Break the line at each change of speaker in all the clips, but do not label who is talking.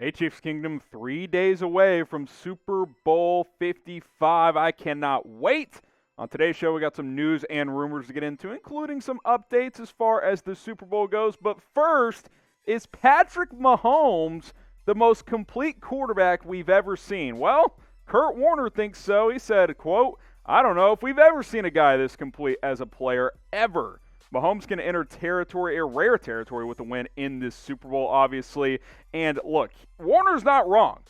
Hey, Chiefs Kingdom, 3 days away from Super Bowl 55. I cannot wait. On today's show, we got some news and rumors to get into, including some updates as far as the Super Bowl goes. But first, is Patrick Mahomes the most complete quarterback we've ever seen? Well, Kurt Warner thinks so. He said, quote, "I don't know if we've ever seen a guy this complete as a player, ever." Mahomes can enter rare territory with a win in this Super Bowl, obviously. And look, Warner's not wrong.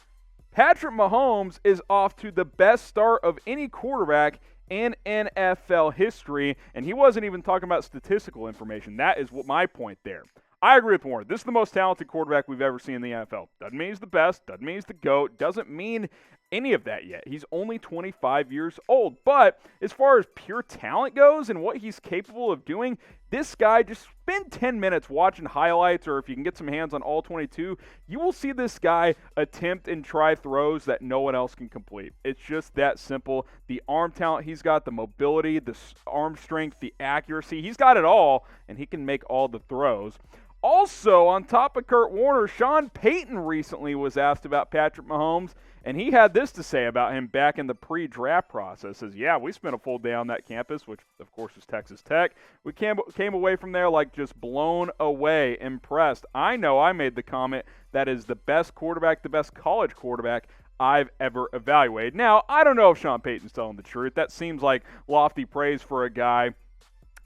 Patrick Mahomes is off to the best start of any quarterback in NFL history, and he wasn't even talking about statistical information. That is what my point there. I agree with Warner. This is the most talented quarterback we've ever seen in the NFL. Doesn't mean he's the best. Doesn't mean he's the GOAT. Doesn't mean any of that yet. He's only 25 years old. But as far as pure talent goes and what he's capable of doing, this guy, just spend 10 minutes watching highlights, or if you can get some hands on all 22, you will see this guy attempt and try throws that no one else can complete. It's just that simple. The arm talent he's got, the mobility, the arm strength, the accuracy, he's got it all, and he can make all the throws. Also, on top of Kurt Warner, Sean Payton recently was asked about Patrick Mahomes, and he had this to say about him back in the pre-draft process. Says, yeah, we spent a full day on that campus, which, of course, is Texas Tech. We came away from there like just blown away, impressed. I know I made the comment that is the best quarterback, the best college quarterback I've ever evaluated. Now, I don't know if Sean Payton's telling the truth. That seems like lofty praise for a guy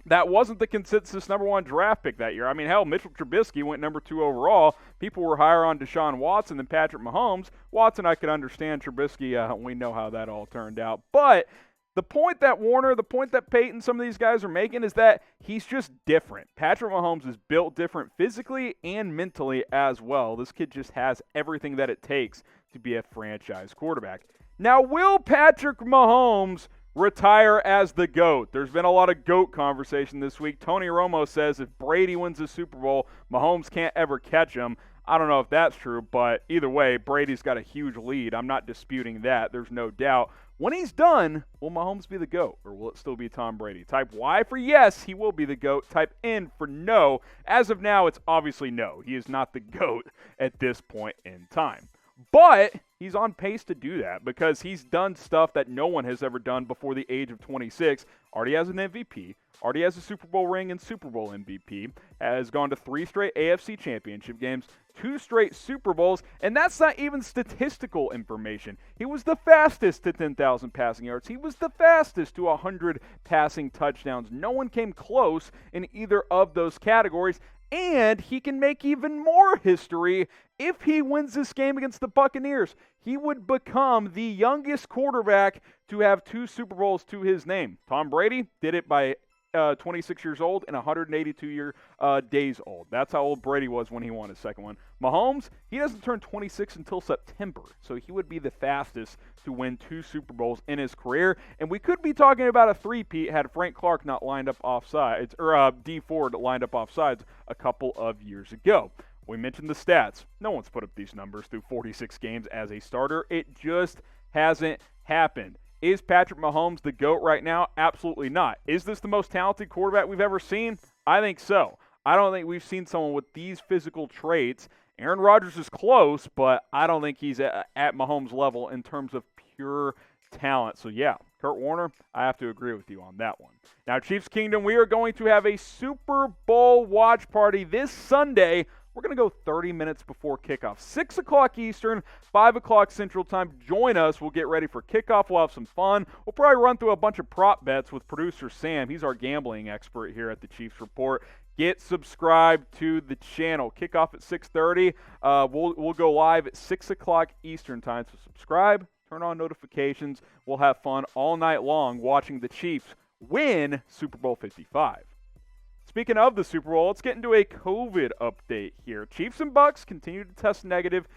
that wasn't the consensus number one draft pick that year. I mean, hell, Mitchell Trubisky went number 2 overall. People were higher on Deshaun Watson than Patrick Mahomes. Watson, I could understand. Trubisky, we know how that all turned out. But the point that Warner, the point that Peyton, some of these guys are making is that he's just different. Patrick Mahomes is built different physically and mentally as well. This kid just has everything that it takes to be a franchise quarterback. Now, will Patrick Mahomes retire as the GOAT? There's been a lot of GOAT conversation this week. Tony Romo says if Brady wins the Super Bowl, Mahomes can't ever catch him. I don't know if that's true, but either way, Brady's got a huge lead. I'm not disputing that. There's no doubt. When he's done, will Mahomes be the GOAT, or will it still be Tom Brady? Type Y for yes, he will be the GOAT. Type N for no. As of now, it's obviously no. He is not the GOAT at this point in time. But he's on pace to do that because he's done stuff that no one has ever done before the age of 26. Already has an MVP, already has a Super Bowl ring and Super Bowl MVP, has gone to 3 straight AFC championship games, 2 straight Super Bowls, and that's not even statistical information. He was the fastest to 10,000 passing yards. He was the fastest to 100 passing touchdowns. No one came close in either of those categories. And he can make even more history if he wins this game against the Buccaneers. He would become the youngest quarterback to have 2 Super Bowls to his name. Tom Brady did it by 26 years old and 182 days old. That's how old Brady was when he won his second one. Mahomes, he doesn't turn 26 until September, so he would be the fastest to win 2 Super Bowls in his career. And we could be talking about a three-peat had Frank Clark not lined up offsides, or D Ford lined up offsides a couple of years ago. We mentioned the stats. No one's put up these numbers through 46 games as a starter. It just hasn't happened. Is Patrick Mahomes the GOAT right now? Absolutely not. Is this the most talented quarterback we've ever seen? I think so. I don't think we've seen someone with these physical traits. Aaron Rodgers is close, but I don't think he's at Mahomes' level in terms of pure talent. So, yeah, Kurt Warner, I have to agree with you on that one. Now, Chiefs Kingdom, we are going to have a Super Bowl watch party this Sunday. We're going to go 30 minutes before kickoff. 6 o'clock Eastern, 5 o'clock Central Time. Join us. We'll get ready for kickoff. We'll have some fun. We'll probably run through a bunch of prop bets with producer Sam. He's our gambling expert here at the Chiefs Report. Get subscribed to the channel. Kickoff at 6:30. We'll go live at 6 o'clock Eastern Time. So subscribe, turn on notifications. We'll have fun all night long watching the Chiefs win Super Bowl 55. Speaking of the Super Bowl, let's get into a COVID update here. Chiefs and Bucs continue to test negative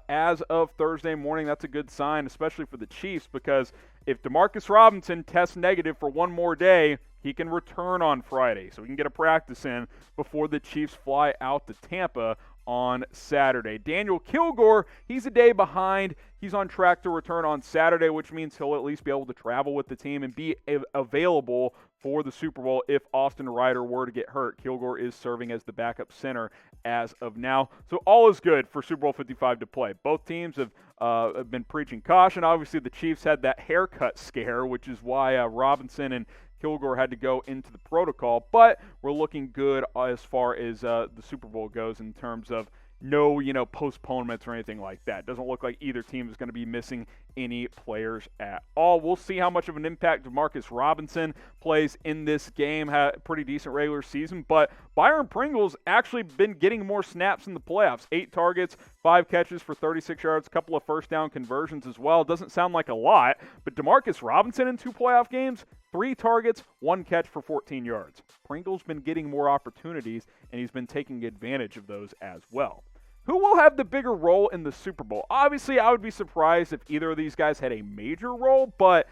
as of Thursday morning. That's a good sign, especially for the Chiefs, because if DeMarcus Robinson tests negative for one more day, he can return on Friday. So we can get a practice in before the Chiefs fly out to Tampa on Saturday. Daniel Kilgore, he's a day behind. He's on track to return on Saturday, which means he'll at least be able to travel with the team and be available for the Super Bowl if Austin Ryder were to get hurt. Kilgore is serving as the backup center as of now. So all is good for Super Bowl 55 to play. Both teams have been preaching caution. Obviously, the Chiefs had that haircut scare, which is why Robinson and Kilgore had to go into the protocol, but we're looking good as far as the Super Bowl goes in terms of no, postponements or anything like that. Doesn't look like either team is going to be missing any players at all. We'll see how much of an impact DeMarcus Robinson plays in this game. Had a pretty decent regular season, but Byron Pringle's actually been getting more snaps in the playoffs. 8 targets, 5 catches for 36 yards, a couple of first down conversions as well. Doesn't sound like a lot, but DeMarcus Robinson in 2 playoff games, 3 targets, 1 catch for 14 yards. Pringle's been getting more opportunities, and he's been taking advantage of those as well. Who will have the bigger role in the Super Bowl? Obviously, I would be surprised if either of these guys had a major role, but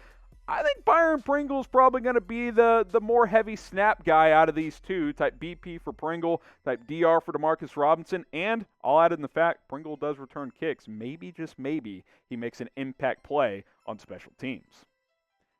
I think Byron Pringle is probably going to be the more heavy snap guy out of these two, type BP for Pringle, type DR for DeMarcus Robinson, and I'll add in the fact Pringle does return kicks. Maybe, just maybe, he makes an impact play on special teams.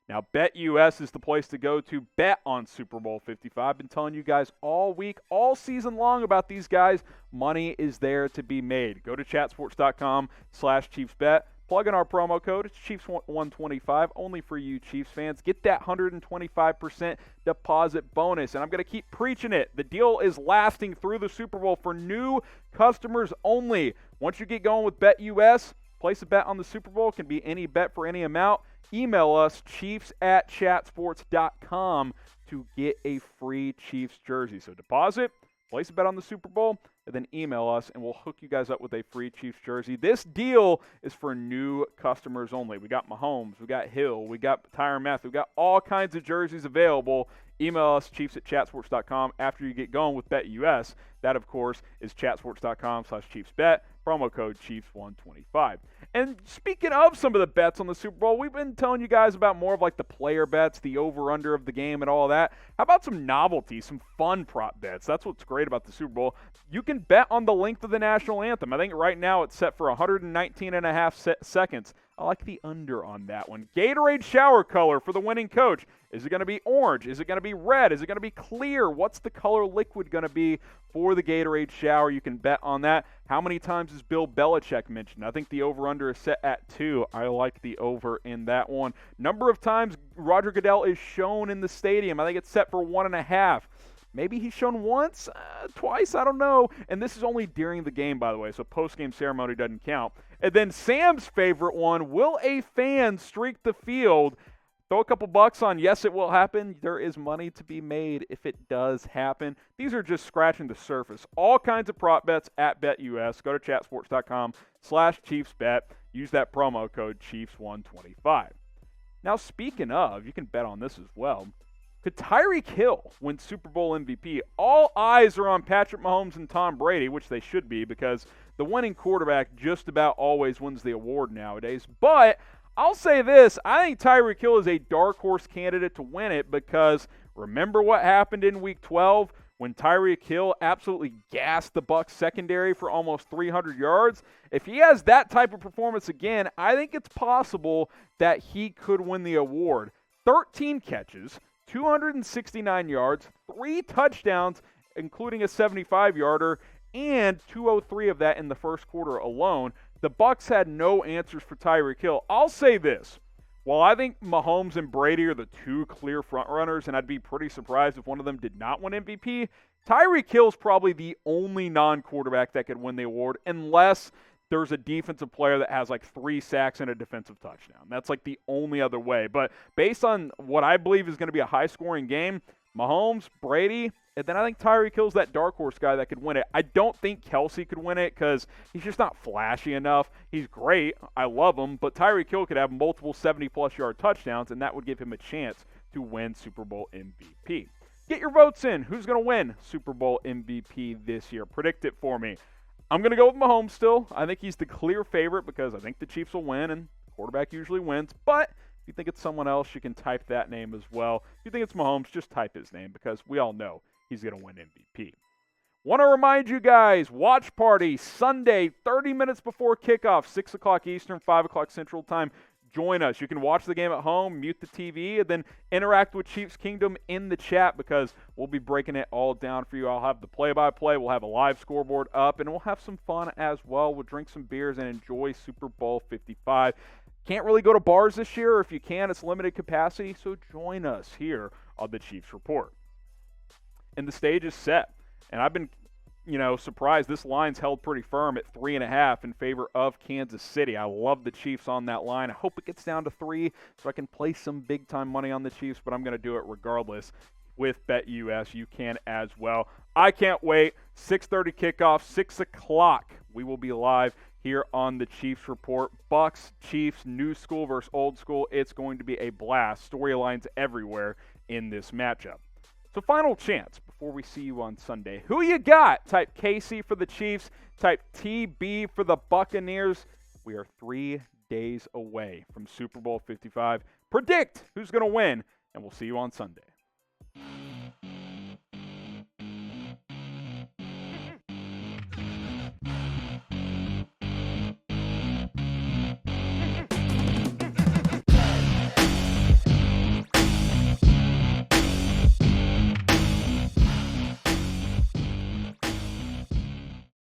Now, BetUS is the place to go to bet on Super Bowl 55. I've been telling you guys all week, all season long about these guys. Money is there to be made. Go to chatsports.com/ChiefsBet. Plug in our promo code. It's Chiefs125, only for you Chiefs fans. Get that 125% deposit bonus. And I'm going to keep preaching it. The deal is lasting through the Super Bowl for new customers only. Once you get going with BetUS, place a bet on the Super Bowl. Can be any bet for any amount. Email us, chiefs@chatsports.com, to get a free Chiefs jersey. So deposit, place a bet on the Super Bowl, and then email us, and we'll hook you guys up with a free Chiefs jersey. This deal is for new customers only. We got Mahomes, we got Hill, we got Tyreek Matthew, we got all kinds of jerseys available. Email us, chiefs@chatsports.com, after you get going with BetUS. That, of course, is chatsports.com/ChiefsBet. Promo code Chiefs125. And speaking of some of the bets on the Super Bowl, we've been telling you guys about more of like the player bets, the over-under of the game and all that. How about some novelty, some fun prop bets? That's what's great about the Super Bowl. You can bet on the length of the national anthem. I think right now it's set for 119.5 seconds. I like the under on that one. Gatorade shower color for the winning coach. Is it going to be orange? Is it going to be red? Is it going to be clear? What's the color liquid going to be for the Gatorade shower? You can bet on that. How many times is Bill Belichick mentioned? I think the over-under is set at 2. I like the over in that one. Number of times Roger Goodell is shown in the stadium. I think it's set for 1.5. Maybe he's shown once, twice, I don't know. And this is only during the game, by the way, so post-game ceremony doesn't count. And then Sam's favorite one, will a fan streak the field? Throw a couple bucks on yes, it will happen. There is money to be made if it does happen. These are just scratching the surface. All kinds of prop bets at BetUS. Go to chatsports.com/ChiefsBet. Use that promo code Chiefs125. Now, speaking of, you can bet on this as well. Could Tyreek Hill win Super Bowl MVP? All eyes are on Patrick Mahomes and Tom Brady, which they should be because the winning quarterback just about always wins the award nowadays. But I'll say this, I think Tyreek Hill is a dark horse candidate to win it because remember what happened in Week 12 when Tyreek Hill absolutely gassed the Bucs secondary for almost 300 yards? If he has that type of performance again, I think it's possible that he could win the award. 13 catches, 269 yards, 3 touchdowns, including a 75-yarder, and 203 of that in the first quarter alone. The Bucs had no answers for Tyreek Hill. I'll say this. While I think Mahomes and Brady are the 2 clear frontrunners, and I'd be pretty surprised if one of them did not win MVP, Tyreek Hill is probably the only non-quarterback that could win the award unless there's a defensive player that has like 3 sacks and a defensive touchdown. That's like the only other way. But based on what I believe is going to be a high-scoring game, Mahomes, Brady, and then I think Tyreek Hill's that dark horse guy that could win it. I don't think Kelsey could win it because he's just not flashy enough. He's great. I love him. But Tyreek Hill could have multiple 70-plus yard touchdowns, and that would give him a chance to win Super Bowl MVP. Get your votes in. Who's going to win Super Bowl MVP this year? Predict it for me. I'm going to go with Mahomes still. I think he's the clear favorite because I think the Chiefs will win, and the quarterback usually wins. But if you think it's someone else, you can type that name as well. If you think it's Mahomes, just type his name because we all know he's going to win MVP. Want to remind you guys, watch party Sunday, 30 minutes before kickoff, 6 o'clock Eastern, 5 o'clock Central Time. Join us. You can watch the game at home, mute the TV, and then interact with Chiefs Kingdom in the chat because we'll be breaking it all down for you. I'll have the play-by-play. We'll have a live scoreboard up, and we'll have some fun as well. We'll drink some beers and enjoy Super Bowl 55. Can't really go to bars this year, or if you can, it's limited capacity, so join us here on the Chiefs Report. And the stage is set. And I've been surprised this line's held pretty firm at 3.5 in favor of Kansas City. I love the Chiefs on that line. I hope it gets down to 3 so I can place some big-time money on the Chiefs, but I'm going to do it regardless with BetUS. You can as well. I can't wait. 6:30 kickoff, 6 o'clock. We will be live here on the Chiefs Report. Bucs, Chiefs, new school versus old school. It's going to be a blast. Storylines everywhere in this matchup. So final chance before we see you on Sunday. Who you got? Type KC for the Chiefs. Type TB for the Buccaneers. We are 3 days away from Super Bowl 55. Predict who's going to win, and we'll see you on Sunday.